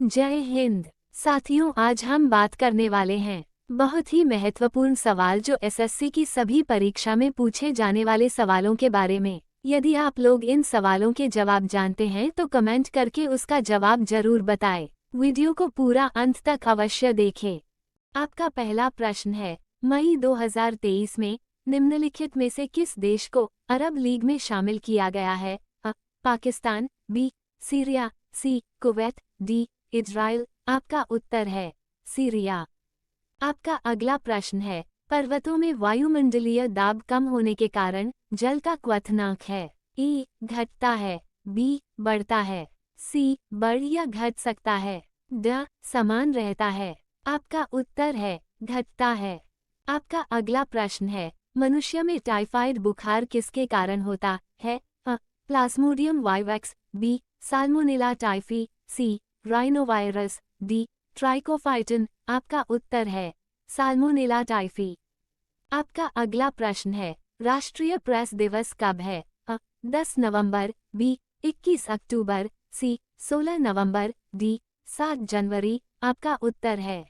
जय हिंद साथियों, आज हम बात करने वाले हैं बहुत ही महत्वपूर्ण सवाल जो एसएससी की सभी परीक्षा में पूछे जाने वाले सवालों के बारे में। यदि आप लोग इन सवालों के जवाब जानते हैं तो कमेंट करके उसका जवाब जरूर बताएं। वीडियो को पूरा अंत तक अवश्य देखें। आपका पहला प्रश्न है, मई 2023 में निम्नलिखित में से किस देश को अरब लीग में शामिल किया गया है? अ. Pakistan, B. Syria, C. Kuwait, D. Israel. आपका उत्तर है सीरिया। आपका अगला प्रश्न है, पर्वतों में वायुमंडलीय दाब कम होने के कारण जल का क्वथनांक है? ए. घटता है, बी. बढ़ता है, सी. बढ़ या घट सकता है, ड. समान रहता है। आपका उत्तर है घटता है। आपका अगला प्रश्न है, मनुष्य में टाइफाइड बुखार किसके कारण होता है? अ. Plasmodium vivax, B. Salmonella typhi, C. Rhinovirus, D. Trichophyton. आपका उत्तर है साल्मोनेला टाइफी। आपका अगला प्रश्न है, राष्ट्रीय प्रेस दिवस कब है? अ. 10 नवंबर, बी. 21 अक्टूबर, सी. 16 नवंबर, डी. 7 जनवरी। आपका उत्तर है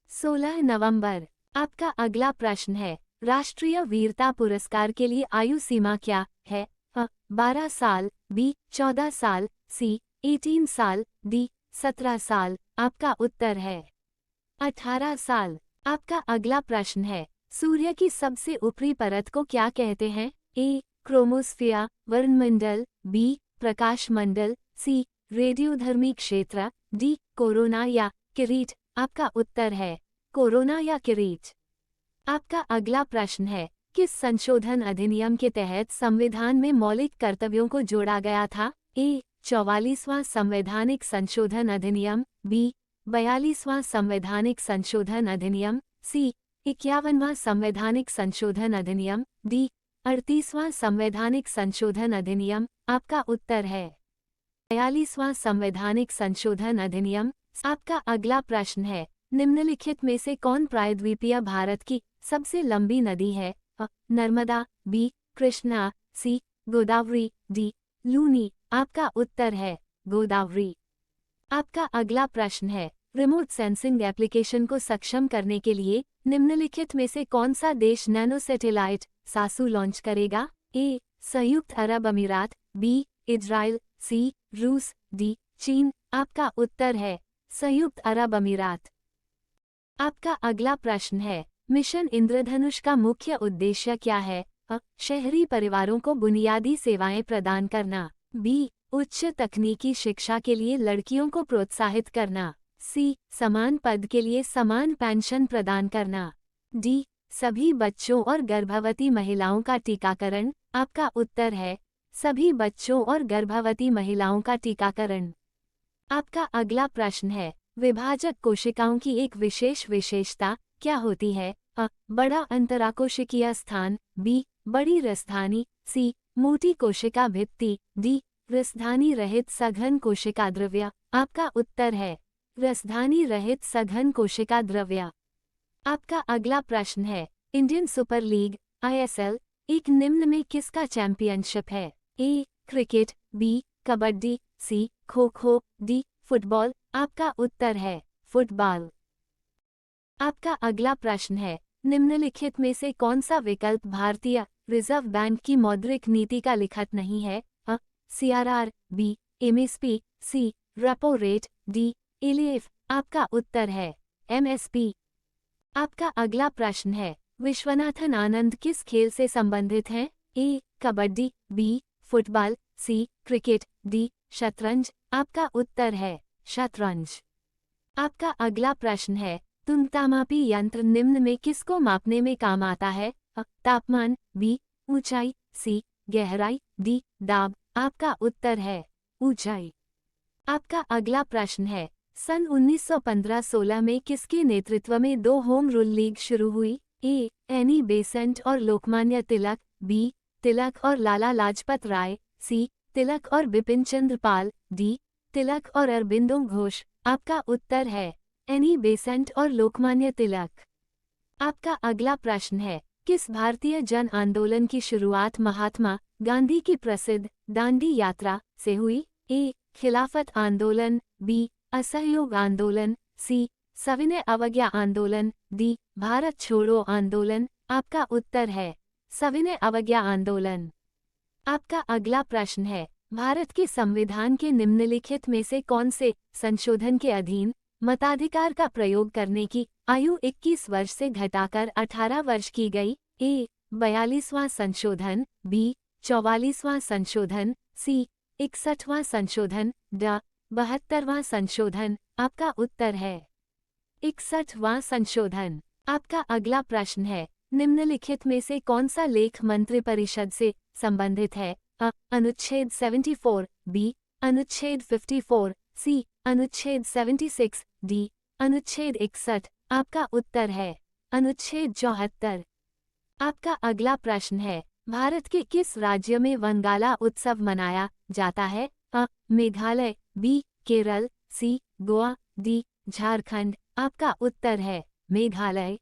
16 नवंबर। आपका अगला प्रश्न है, राष्ट्रीय वीरता पुरस्कार के लिए आयु सीमा क्या है? अ. 12 साल, बी. 14 साल, सी. 18 साल, डी. 17 साल। आपका उत्तर है 18 साल। आपका अगला प्रश्न है, सूर्य की सबसे ऊपरी परत को क्या कहते हैं? ए. क्रोमोस्फियर, वर्णमंडल, बी. प्रकाश मंडल, सी. रेडियोधर्मी क्षेत्र, डी. कोरोना या किरीट। आपका उत्तर है कोरोना या किरीट। आपका अगला प्रश्न है, किस संशोधन अधिनियम के तहत संविधान में मौलिक कर्तव्यों को जोड़ा गया था? ए. 44वां संवैधानिक संशोधन अधिनियम, बी. 42वां संवैधानिक संशोधन अधिनियम, सी. 51वां संवैधानिक संशोधन अधिनियम, डी. 38वां संवैधानिक संशोधन अधिनियम। आपका उत्तर है 42वां संवैधानिक संशोधन अधिनियम। आपका अगला प्रश्न है, निम्नलिखित में से कौन प्रायद्वीपीय भारत की सबसे लंबी नदी है? अ. नर्मदा, बी. कृष्णा, सी. गोदावरी, डी. लूनी। आपका उत्तर है गोदावरी। आपका अगला प्रश्न है, रिमोट सेंसिंग एप्लीकेशन को सक्षम करने के लिए निम्नलिखित में से कौन सा देश नैनो सैटेलाइट सासू लॉन्च करेगा? ए. संयुक्त अरब अमीरात, बी. इजराइल, सी. रूस, डी. चीन। आपका उत्तर है संयुक्त अरब अमीरात। आपका अगला प्रश्न है, मिशन इंद्रधनुष का मुख्य उद्देश्य क्या है? अ. शहरी परिवारों को बुनियादी सेवाएं प्रदान करना, बी. उच्च तकनीकी शिक्षा के लिए लड़कियों को प्रोत्साहित करना, सी. समान पद के लिए समान पेंशन प्रदान करना, डी. सभी बच्चों और गर्भवती महिलाओं का टीकाकरण। आपका उत्तर है सभी बच्चों और गर्भवती महिलाओं का टीकाकरण। आपका अगला प्रश्न है, विभाजक कोशिकाओं की एक विशेष विशेषता क्या होती है? अ. बड़ा अंतराकोशिकीय स्थान, बी. बड़ी रसधानी, सी. मोटी कोशिका भित्ति, डी. रसधानी रहित सघन कोशिका द्रव्य। आपका उत्तर है रसधानी रहित सघन कोशिका द्रव्य। आपका अगला प्रश्न है, इंडियन सुपर लीग (आईएसएल) एक निम्न में किसका चैंपियनशिप है? A. Cricket, B. Kabaddi, C. Kho kho, D. Football. आपका उत्तर है फुटबॉल। आपका अगला प्रश्न है, निम्नलिखित में से कौन सा विकल्प भारतीय रिजर्व बैंक की मौद्रिक नीति का लिखत नहीं है? अ. CRR, B. MSP, C. Repo rate, D. LEF. आपका उत्तर है एमएसपी। आपका अगला प्रश्न है, विश्वनाथन आनंद किस खेल से संबंधित हैं? A. Kabaddi, B. Football, C. Cricket, D. शतरंज। आपका उत्तर है शतरंज। आपका अगला प्रश्न है, तुंगतामापी यंत्र निम्न में किसको मापने में काम आता है? अ. तापमान, बी. ऊंचाई, सी. गहराई, डी. दाब। आपका उत्तर है ऊंचाई। आपका अगला प्रश्न है, सन 1915-16 में किसके नेतृत्व में 2 होम रूल लीग शुरू हुई? ए. एनी बेसेंट और लोकमान्य तिलक, बी. तिलक और लाला लाजपत राय, सी. तिलक और बिपिन चंद्र पाल, डी. तिलक और अरबिंदो घोष। आपका उत्तर है एनी बेसेंट और लोकमान्य तिलक। आपका अगला प्रश्न है, किस भारतीय जन आंदोलन की शुरुआत महात्मा गांधी की प्रसिद्ध दांडी यात्रा से हुई? ए. खिलाफत आंदोलन, बी. असहयोग आंदोलन, सी सविनय अवज्ञा आंदोलन, डी भारत छोड़ो आंदोलन। आपका उत्तर है सविनय अवज्ञा आंदोलन। आपका अगला प्रश्न है, भारत के संविधान के निम्नलिखित में से कौन से संशोधन के अधीन मताधिकार का प्रयोग करने की आयु 21 वर्ष से घटाकर 18 वर्ष की गई? ए 42वां संशोधन, बी 44वां संशोधन, सी 61वां संशोधन, ड 72वां संशोधन। आपका उत्तर है 61वां संशोधन। आपका अगला प्रश्न है, निम्नलिखित में से कौन सा लेख मंत्रिपरिषद से संबंधित है? अ अनुच्छेद 74, बी अनुच्छेद 54, सी अनुच्छेद 76, डी अनुच्छेद 61। आपका उत्तर है अनुच्छेद 74। आपका अगला प्रश्न है, भारत के किस राज्य में वनगाला उत्सव मनाया जाता है? अ मेघालय, बी केरल, सी गोवा, डी झारखंड। आपका उत्तर है मेघालय।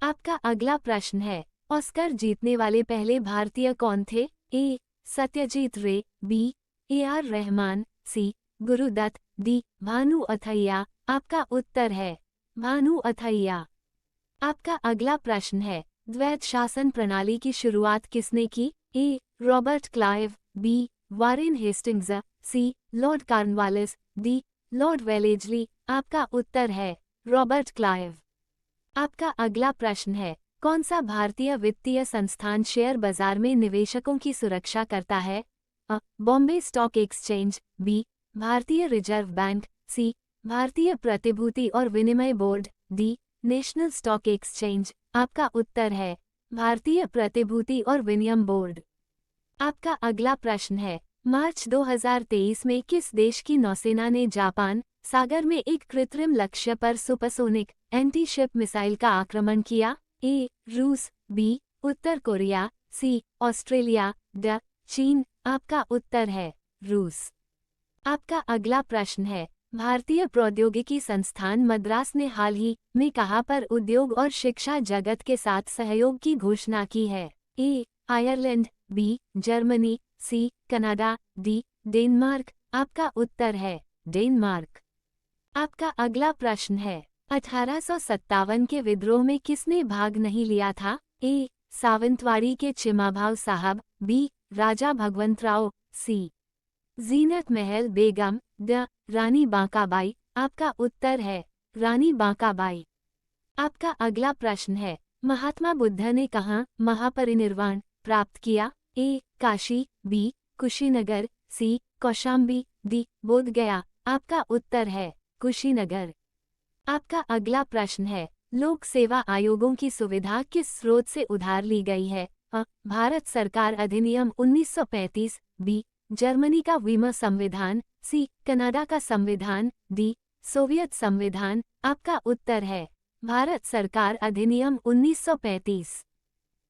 आपका अगला प्रश्न है, ऑस्कर जीतने वाले पहले भारतीय कौन थे? ए सत्यजीत रे, बी AR रहमान, सी गुरुदत्त, डी भानु अथैया। आपका उत्तर है भानु अथैया। आपका अगला प्रश्न है, द्वैत शासन प्रणाली की शुरुआत किसने की? A Robert Clive, B Warren Hastings, C Lord Cornwallis, D Lord Wellesley. आपका उत्तर है रॉबर्ट क्लाइव। आपका अगला प्रश्न है, कौन सा भारतीय वित्तीय संस्थान शेयर बाजार में निवेशकों की सुरक्षा करता है? अ बॉम्बे स्टॉक एक्सचेंज, बी भारतीय रिजर्व बैंक, सी भारतीय प्रतिभूति और विनिमय board, D national stock exchange. आपका उत्तर है भारतीय प्रतिभूति और विनिमय बोर्ड। आपका अगला प्रश्न है, मार्च 2023 में किस देश की नौसेना ने जापान सागर में एक कृत्रिम लक्ष्य पर सुपरसोनिक एंटी शिप मिसाइल का आक्रमण किया? ए रूस, बी उत्तर कोरिया, सी ऑस्ट्रेलिया, ड चीन। आपका उत्तर है रूस। आपका अगला प्रश्न है, भारतीय प्रौद्योगिकी संस्थान मद्रास ने हाल ही में कहाँ पर उद्योग और शिक्षा जगत के साथ सहयोग की घोषणा की है? A Ireland, B Germany, C Canada, D Denmark. आपका उत्तर है डेनमार्क। आपका अगला प्रश्न है, 1857 के विद्रोह में किसने भाग नहीं लिया था? ए सावंतवाड़ी के चिमाभाव साहब, बी राजा भगवंतराव, सी जीनत महल बेगम, ड रानी बांकाबाई। आपका उत्तर है रानी बांकाबाई। आपका अगला प्रश्न है, महात्मा बुद्ध ने कहाँ महापरिनिर्वाण प्राप्त किया? ए काशी, बी कुशीनगर, सी कौशाम्बी, डी बोधगया। आपका उत्तर है कुशीनगर। आपका अगला प्रश्न है, लोक सेवा आयोगों की सुविधा किस स्रोत से उधार ली गई है? अ भारत सरकार अधिनियम 1935, बी जर्मनी का वीमर संविधान, सी कनाडा का संविधान, डी सोवियत संविधान। आपका उत्तर है भारत सरकार अधिनियम 1935।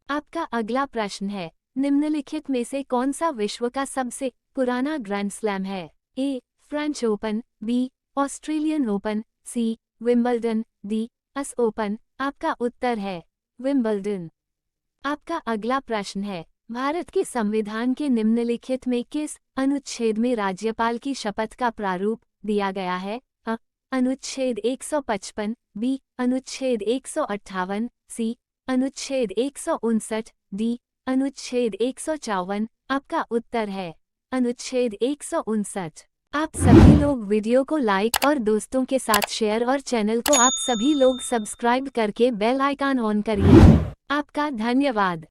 आपका अगला प्रश्न है, निम्नलिखित में से कौन सा विश्व का सबसे पुराना ग्रैंड स्लैम है? A French Open, B Australian Open, C Wimbledon, D US open. आपका उत्तर है विंबलडन। आपका अगला प्रश्न है, भारत के संविधान के निम्नलिखित में किस अनुच्छेद में राज्यपाल की शपथ का प्रारूप दिया गया है? अ अनुच्छेद 155, बी अनुच्छेद 158, सी अनुच्छेद 159, डी अनुच्छेद 154। आपका उत्तर है अनुच्छेद 159। आप सभी लोग वीडियो को लाइक और दोस्तों के साथ शेयर और चैनल को आप सभी लोग सब्सक्राइब करके बेल आइकन ऑन करिए। आपका धन्यवाद।